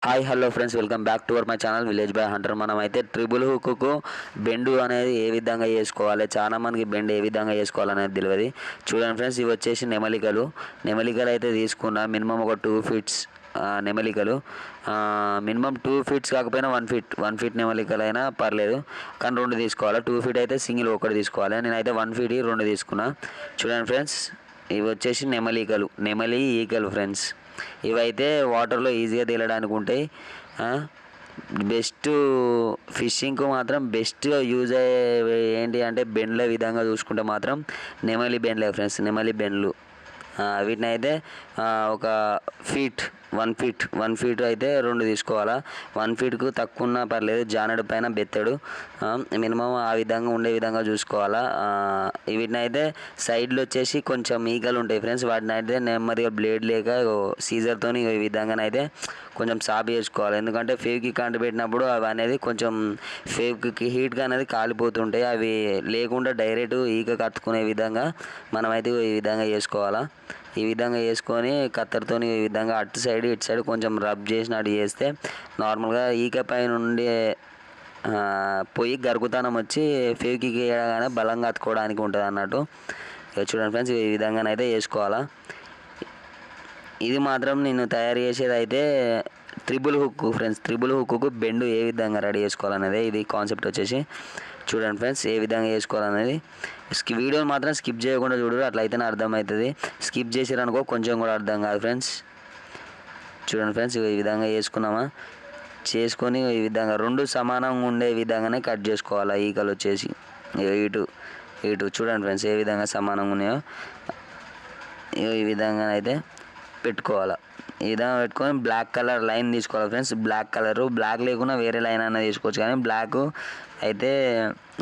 Hi hello friends, welcome back to my channel village boy Hunter. మనం అయితే triple hook బెండు అనేది ఏ విధంగా చేసుకోవాలి, చాలా మందికి బెండ్ ఏ విధంగా చేసుకోవాలనేది తెలియదు. చూడండి ఫ్రెండ్స్, ఇవి వచ్చేసి నెమలికలు అయితే తీసుకున్నా. మినిమం ఒక 2 ఫీట్స్ నెమలికలు, మినిమం 2 ఫీట్స్ కాకపోయినా 1 ఫీట్ నెమలికలు అయినా పర్లేదు, కానీ 2 తీసుకోవాలి. 2 ఫీట్ అయితే సింగిల్ ఒకటి తీసుకోవాలి. నేనైతే 1 ఫీట్ 2 తీసుకున్నా. చూడండి ఫ్రెండ్స్, ఇవి వచ్చేసి నెమలి ఈకలు ఫ్రెండ్స్. ఇవైతే వాటర్లో ఈజీగా తేలడానికి ఉంటాయి. బెస్ట్ ఫిషింగ్కు మాత్రం బెస్ట్గా యూజ్ అయ్యే ఏంటి అంటే బెండ్ల విధంగా చూసుకుంటే మాత్రం నెమలి బెండ్లే ఫ్రెండ్స్. నెమలి బెండ్లు వీటిని అయితే ఒక వన్ ఫీట్ అయితే 2 తీసుకోవాలా. 1 ఫీట్కు తక్కువ ఉన్నా పర్లేదు, జానడు పైన బెత్తడు మినిమం ఆ విధంగా ఉండే విధంగా చూసుకోవాలా. వీటిని అయితే సైడ్లో వచ్చేసి కొంచెం ఈగలు ఉంటాయి ఫ్రెండ్స్. వాటిని అయితే నెమ్మదిగా బ్లేడ్ లేక సీజర్తో ఈ విధంగానైతే కొంచెం సాపు చేసుకోవాలి. ఎందుకంటే ఫేవ్కి కంటి పెట్టినప్పుడు అవి అనేది కొంచెం ఫేవ్కి హీట్గా అనేది కాలిపోతుంటాయి. అవి లేకుండా డైరెక్ట్ ఈగ కత్తుకునే విధంగా మనమైతే ఈ విధంగా చేసుకోవాలా. ఈ విధంగా వేసుకొని కత్తెరతో ఈ విధంగా అటు సైడ్ ఇటు సైడ్ కొంచెం రబ్ చేసినట్టు చేస్తే నార్మల్గా ఈక పై నుండి పొయ్యి గరుగుతనం వచ్చి ఫేవ్కి వేయగానే బలంగా అతుకోవడానికి ఉంటుంది అన్నట్టు. చూడండి ఫ్రెండ్స్, ఈ విధంగానైతే వేసుకోవాలా. ఇది మాత్రం నేను తయారు చేసేది అయితే triple hook friends. Triple hook bend ఏ విధంగా రెడీ చేసుకోవాలనేది ఇది కాన్సెప్ట్ వచ్చేసి. చూడండి ఫ్రెండ్స్, ఏ విధంగా వేసుకోవాలనేది వీడియోని మాత్రం స్కిప్ చేయకుండా చూడరు, అట్లయితేనే అర్థమవుతుంది. స్కిప్ చేసారనుకో కొంచెం కూడా అర్థం కాదు ఫ్రెండ్స్. చూడండి ఫ్రెండ్స్, ఈ విధంగా చేసుకొని ఈ విధంగా 2 సమానంగా ఉండే విధంగానే కట్ చేసుకోవాలి. ఈకలు వచ్చేసి ఇటు చూడండి ఫ్రెండ్స్, ఏ విధంగా సమానంగా ఉన్నాయో ఈ విధంగానైతే పెట్టుకోవాలి. ఈ విధంగా పెట్టుకొని బ్లాక్ కలర్ లైన్ తీసుకోవాలి ఫ్రెండ్స్. బ్లాక్ లేకుండా వేరే లైన్ అన్న తీసుకోవచ్చు, కానీ బ్లాక్ అయితే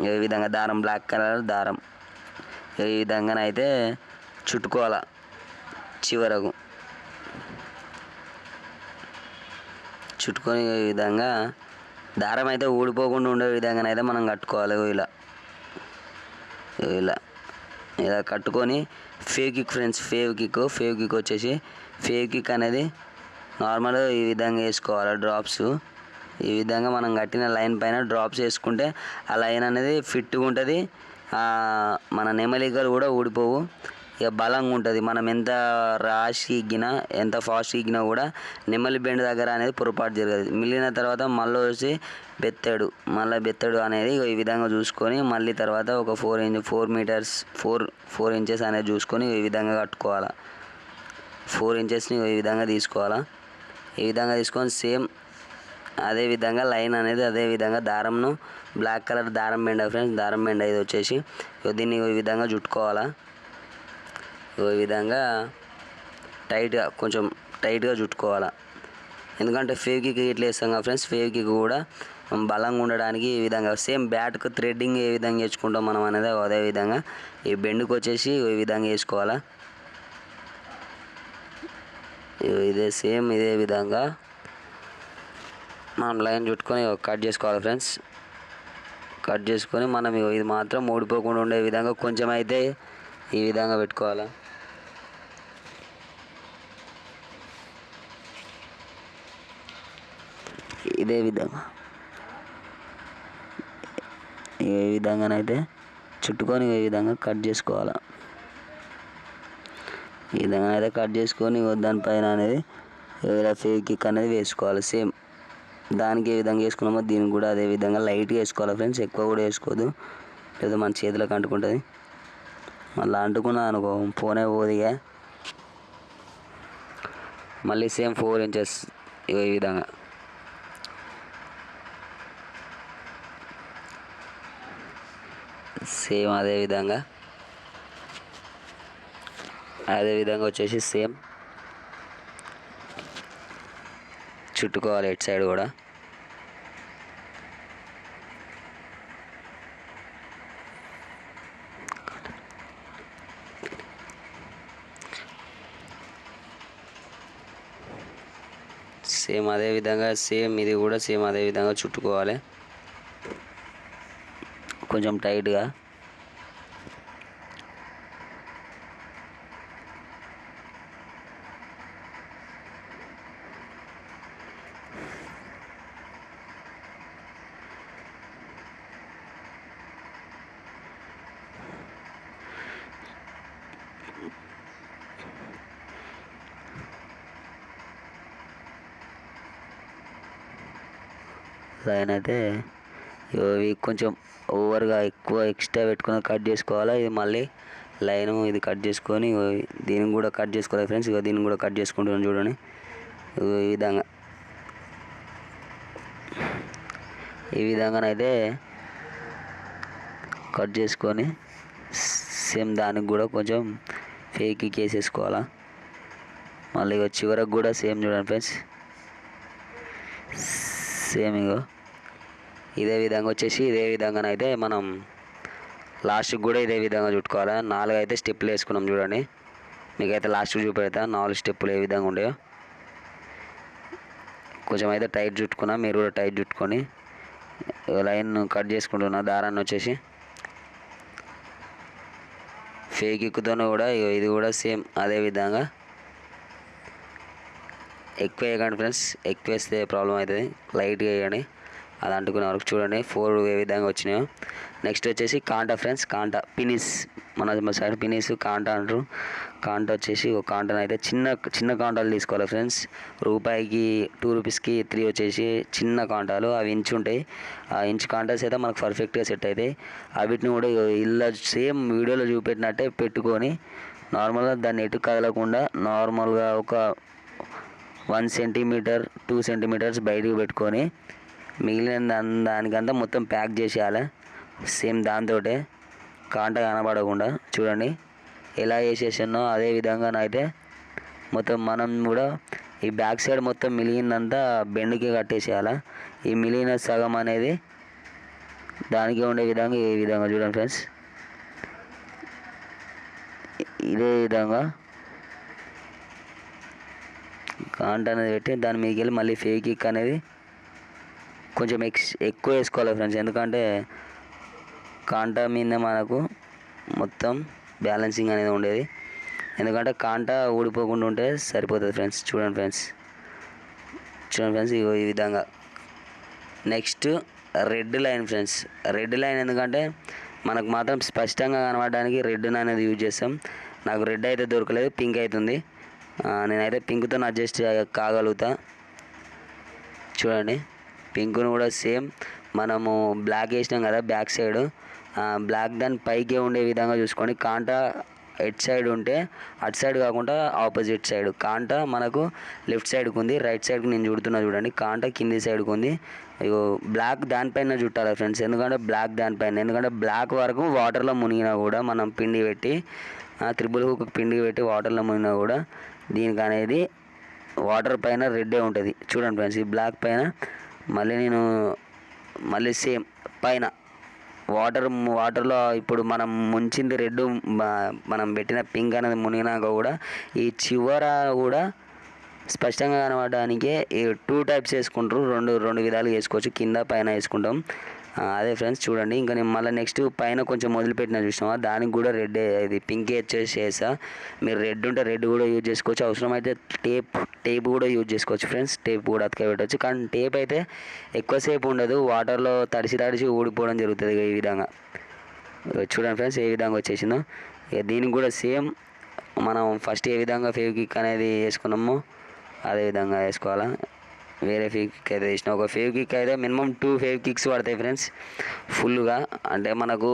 ఈ విధంగా దారం, బ్లాక్ కలర్ దారం ఈ విధంగానైతే చుట్టుకోవాలి. చివరకు చుట్టుకొని ఈ విధంగా దారం అయితే ఊడిపోకుండా ఉండే విధంగానైతే మనం కట్టుకోవాలి. ఇలా కట్టుకొని ఫేవ్ కిక్ ఫ్రెండ్స్. ఫేవ్ కిక్ వచ్చేసి అనేది నార్మల్ ఈ విధంగా వేసుకోవాలి. డ్రాప్స్ ఈ విధంగా మనం కట్టిన లైన్ పైన డ్రాప్స్ వేసుకుంటే ఆ లైన్ అనేది ఫిట్గా ఉంటుంది. మన నెమలికలు కూడా ఊడిపోవు, ఇక బలంగా ఉంటుంది. మనం ఎంత ఎంత ఫాస్ట్ ఎక్కినా కూడా నెమలి బెండ్ దగ్గర అనేది పొరపాటు జరగదు. మిగిలిన తర్వాత మళ్ళీ వచ్చి బెత్తడు అనేది ఈ విధంగా చూసుకొని మళ్ళీ తర్వాత ఒక 4 ఇంచెస్ అనేది చూసుకొని ఈ విధంగా కట్టుకోవాలి. 4 ఇంచెస్ని ఈ విధంగా తీసుకోవాలా. ఈ విధంగా తీసుకొని సేమ్ అదే విధంగా లైన్ అనేది అదే విధంగా దారంను బ్లాక్ కలర్ దారం బెండ ఫ్రెండ్స్. దారం బెండ ఇది వచ్చేసి దీన్ని ఈ విధంగా చుట్టుకోవాలా. ఈ విధంగా కొంచెం టైట్గా చుట్టుకోవాలా. ఎందుకంటే ఫేవ్ కిక్ ఇట్లా వేస్తాం కదా ఫ్రెండ్స్, ఫేవ్ కిక్ కూడా బలంగా ఉండడానికి ఈ విధంగా సేమ్ బ్యాట్కు థ్రెడ్డింగ్ ఏ విధంగా వేసుకుంటాం మనం అనేది అదే విధంగా ఈ బెండుకు వచ్చేసి ఈ విధంగా వేసుకోవాలా. ఇదే విధంగా మనం లైన్ చుట్టుకొని కట్ చేసుకోవాలి ఫ్రెండ్స్. కట్ చేసుకొని మనం ఇది మాత్రం ఊడిపోకుండా ఉండే విధంగా కొంచెం అయితే ఈ విధంగా పెట్టుకోవాలి. ఇదే విధంగా ఈ విధంగానైతే చుట్టుకొని ఈ విధంగా కట్ చేసుకోవాలి. ఈ విధంగా అయితే కట్ చేసుకొని దానిపైన అనేది ఫేవ్ కిక్ అనేది వేసుకోవాలి. సేమ్ దానికి ఏ విధంగా వేసుకున్నామో దీనికి కూడా అదే విధంగా లైట్గా వేసుకోవాలి ఫ్రెండ్స్. ఎక్కువ కూడా వేసుకోవద్దు, లేదా మన చేతులకు అంటుకుంటుంది. మళ్ళీ అంటుకున్నా అనుకో పోనే పోదిగా. మళ్ళీ సేమ్ 4 ఇంచెస్ ఈ విధంగా సేమ్ అదే విధంగా వచ్చేసి సేమ్ చుట్టుకోవాలి. ఇటు సైడ్ కూడా సేమ్ అదే విధంగా ఇది కూడా సేమ్ అదే విధంగా చుట్టుకోవాలి కొంచెం టైట్గా. లైన్ అయితే ఇవి కొంచెం ఓవర్గా ఎక్కువ ఎక్స్ట్రా పెట్టుకుని కట్ చేసుకోవాలి. ఇది మళ్ళీ లైన్ ఇది కట్ చేసుకొని దీన్ని కూడా కట్ చేసుకోవాలి ఫ్రెండ్స్. ఇక దీన్ని కూడా కట్ చేసుకుంటున్నాను చూడండి. ఈ విధంగానైతే కట్ చేసుకొని సేమ్ దానికి కూడా కొంచెం ఫేక్ వేసేసుకోవాలా. మళ్ళీ చివరకు కూడా సేమ్ చూడండి ఫ్రెండ్స్. సేమ్ ఇదే విధంగా వచ్చేసి ఇదే విధంగానైతే మనం లాస్ట్కి కూడా ఇదే విధంగా చుట్టుకోవాలి. 4 అయితే స్టెప్పులు వేసుకున్నాం చూడండి. మీకైతే లాస్ట్కి చూపెడతా 4 స్టెప్పులు ఏ విధంగా ఉండేవో. కొంచెం అయితే టైట్ చుట్టుకున్నా, మీరు కూడా టైట్ చుట్టుకొని లైన్ కట్ చేసుకుంటున్నా. దారాన్ని వచ్చేసి ఫేక్ ఎక్కుతోనే కూడా ఇది కూడా సేమ్ అదే విధంగా ఎక్కువ వేయకండి ఫ్రెండ్స్. ఎక్కువ వేస్తే ప్రాబ్లం అవుతుంది. లైట్గా వేయండి. అది అంటుకునే వరకు చూడండి. 4 ఏ విధంగా వచ్చినాయో. నెక్స్ట్ వచ్చేసి కాంటా ఫ్రెండ్స్. కాంటా పినిస్, మన సైడ్ పినిస్ కాంటా అంటారు. కాంటా వచ్చేసి ఒక కాంటాను అయితే చిన్న కాంటాలు తీసుకోవాలి ఫ్రెండ్స్. రూపాయికి 2 రూపీస్కి 3 వచ్చేసి చిన్న కాంటాలు. అవి ఇంచు ఉంటాయి. ఆ ఇంచు కాంటాస్ అయితే మనకు పర్ఫెక్ట్గా సెట్ అవుతాయి. వీటిని కూడా ఇలా సేమ్ వీడియోలో చూపెట్టినట్టే పెట్టుకొని నార్మల్గా దాన్ని ఎటు కదలకుండా నార్మల్గా ఒక 1 సెంటీమీటర్ 2 సెంటీమీటర్స్ బయటకు పెట్టుకొని మిగిలిన దానికంతా మొత్తం ప్యాక్ చేసేయాలి. సేమ్ దాంతో కాంట కనబడకుండా చూడండి ఎలా చేసేసానో అదే విధంగానైతే మొత్తం మనం కూడా ఈ బ్యాక్ సైడ్ మొత్తం మిలిగిందంతా బెండ్కి కట్టేసేయాలి. ఈ మిలిగిన సగం అనేది దానికి ఉండే విధంగా ఏ విధంగా చూడండి ఫ్రెండ్స్. ఇదే విధంగా కాంట అనేది పెట్టి దాని మీదకి వెళ్ళి మళ్ళీ ఫేక్ కిక్ అనేది కొంచెం ఎక్కువ వేసుకోవాలి ఫ్రెండ్స్. ఎందుకంటే కాంటా మీద మనకు మొత్తం బ్యాలెన్సింగ్ అనేది ఉండేది. ఎందుకంటే కాంటా ఊడిపోకుండా ఉంటే సరిపోతుంది ఫ్రెండ్స్. చూడండి ఫ్రెండ్స్ ఈ విధంగా. Next red line friends. Red line ఎందుకంటే మనకు మాత్రం స్పష్టంగా కనబడడానికి రెడ్ అనేది యూజ్ చేస్తాం. నాకు రెడ్ అయితే దొరకలేదు, పింక్ అవుతుంది. నేనైతే పింక్తో అడ్జస్ట్ కాగలుగుతా. చూడండి పింక్ను కూడా సేమ్ మనము బ్లాక్ వేసినాం కదా బ్యాక్ సైడ్, బ్లాక్ దాని పైకి ఉండే విధంగా చూసుకొని కాంటా ఎట్ సైడ్ ఉంటే అటు సైడ్ కాకుండా ఆపోజిట్ సైడ్. కాంటా మనకు లెఫ్ట్ సైడ్కి ఉంది, రైట్ సైడ్కి నేను చుడుతున్నా చూడండి. కాంటా కింది సైడ్కి ఉంది. ఇగో బ్లాక్ దానిపైన చుట్టాలి ఫ్రెండ్స్. ఎందుకంటే బ్లాక్ దానిపైన, ఎందుకంటే బ్లాక్ వరకు వాటర్లో మునిగినా కూడా మనం పిండి పెట్టి త్రిబుల్ హుక్ పిండి పెట్టి వాటర్లో మునిగినా కూడా దీనికి అనేది వాటర్ పైన రెడ్డే ఉంటుంది. చూడండి ఫ్రెండ్స్ ఈ బ్లాక్ పైన మళ్ళీ సేమ్ పైన వాటర్లో ఇప్పుడు మనం ముంచింది రెడ్, మనం పెట్టిన పింక్ అనేది మునిగినాక కూడా ఈ చివర కూడా స్పష్టంగా కనబడడానికి ఈ 2 టైప్స్ వేసుకుంటారు. రెండు విధాలు వేసుకోవచ్చు. కింద పైన వేసుకుంటాం. అదే ఫ్రెండ్స్ చూడండి. ఇంకా నేను మళ్ళీ నెక్స్ట్ పైన కొంచెం మొదలుపెట్టిన చూసినావా, దానికి కూడా రెడ్ ఇది పింక్ చేసా. మీరు రెడ్ ఉంటే రెడ్ కూడా యూజ్ చేసుకోవచ్చు. అవసరమైతే టేప్ కూడా యూజ్ చేసుకోవచ్చు ఫ్రెండ్స్. టేప్ కూడా అతకబెట్టవచ్చు. కానీ టేప్ అయితే ఎక్కువసేపు ఉండదు, వాటర్లో తడిసి ఊడిపోవడం జరుగుతుంది. ఈ విధంగా చూడండి ఫ్రెండ్స్ ఏ విధంగా వచ్చేసిందో. ఇక దీనికి కూడా సేమ్ మనం ఫస్ట్ ఏ విధంగా ఫేవ్ కిక్ అనేది వేసుకున్నామో అదే విధంగా వేసుకోవాలా. వేరే ఫేవ్ కిక్ అయితే వేసిన ఒక ఫేవ్ కిక్ అయితే మినిమం 2 ఫేవ్ కిక్స్ పడతాయి ఫ్రెండ్స్ ఫుల్గా. అంటే మనకు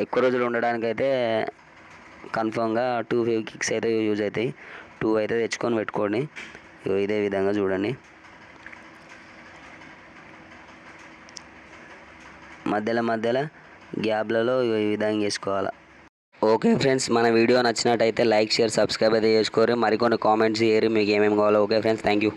ఎక్కువ రోజులు ఉండడానికి అయితే కన్ఫామ్గా 2 ఫేవ్ కిక్స్ అయితే యూజ్ అవుతాయి. 2 అయితే తెచ్చుకొని పెట్టుకోండి. ఇదే విధంగా చూడండి. మధ్యలో గ్యాప్లలో ఈ విధంగా వేసుకోవాలి. ఓకే ఫ్రెండ్స్, మన వీడియో నచ్చినట్టయితే లైక్ షేర్ సబ్స్క్రైబ్ అయితే చేసుకోరు. మరికొన్ని కామెంట్స్ చేయరు మీకు ఏమేమి కావాలో. Okay friends, thank you.